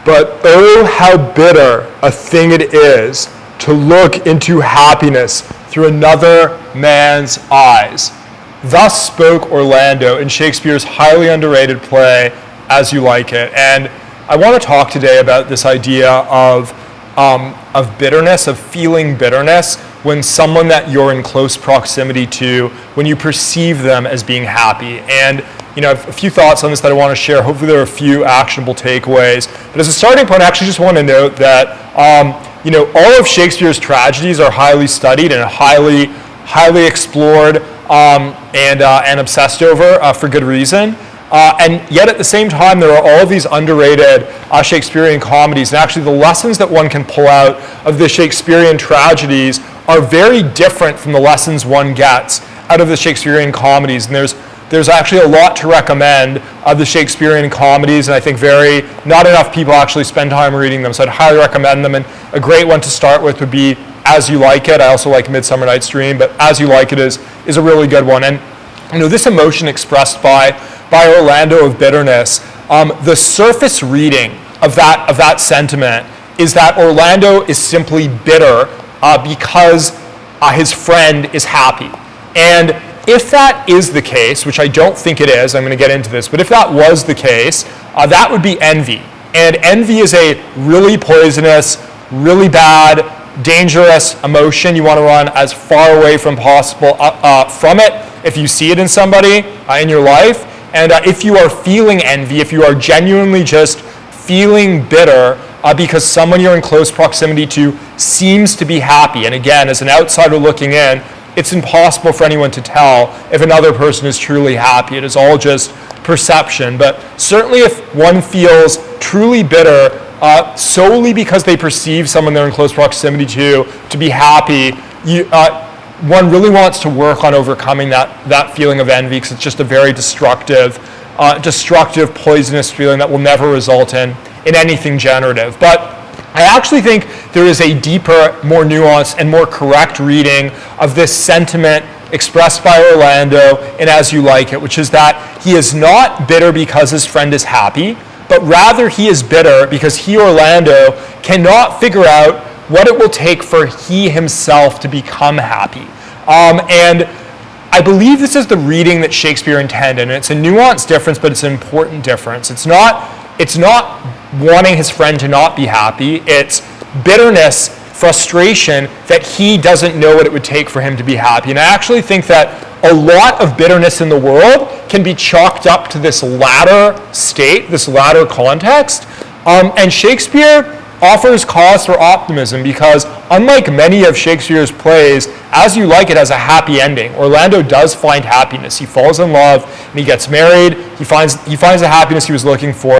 But oh, how bitter a thing it is to look into happiness through another man's eyes. Thus spoke Orlando in Shakespeare's highly underrated play, As You Like It. And I want to talk today about this idea of bitterness, of feeling bitterness when someone that you're in close proximity to, when you perceive them as being happy. And I have a few thoughts on this that I want to share. Hopefully there are a few actionable takeaways. But as a starting point, I actually just want to note that all of Shakespeare's tragedies are highly studied and highly explored and obsessed over for good reason. And yet at the same time, there are all of these underrated Shakespearean comedies. And actually the lessons that one can pull out of the Shakespearean tragedies are very different from the lessons one gets out of the Shakespearean comedies. And there's actually a lot to recommend of the Shakespearean comedies, and I think not enough people actually spend time reading them, so I'd highly recommend them. And a great one to start with would be As You Like It. I also like Midsummer Night's Dream, but As You Like It is a really good one. And this emotion expressed by Orlando of bitterness, the surface reading of that sentiment is that Orlando is simply bitter because his friend is happy. And if that is the case, which I don't think it is, I'm going to get into this, but if that was the case, that would be envy. And envy is a really poisonous, really bad, dangerous emotion. You want to run as far away from possible from it if you see it in somebody in your life. And if you are feeling envy, if you are genuinely just feeling bitter because someone you're in close proximity to seems to be happy, and again, as an outsider looking in, it's impossible for anyone to tell if another person is truly happy. It is all just perception. But certainly if one feels truly bitter solely because they perceive someone they're in close proximity to be happy, one really wants to work on overcoming that feeling of envy, because it's just a very destructive, poisonous feeling that will never result in anything generative. But I actually think there is a deeper, more nuanced, and more correct reading of this sentiment expressed by Orlando in As You Like It, which is that he is not bitter because his friend is happy, but rather he is bitter because he, Orlando, cannot figure out what it will take for he himself to become happy. And I believe this is the reading that Shakespeare intended, and it's a nuanced difference, but it's an important difference. It's not wanting his friend to not be happy. It's bitterness, frustration that he doesn't know what it would take for him to be happy. And I actually think that a lot of bitterness in the world can be chalked up to this latter state, this latter context. And Shakespeare offers cause for optimism because, unlike many of Shakespeare's plays, As You Like It has a happy ending. Orlando does find happiness. He falls in love and he gets married. He finds the happiness he was looking for.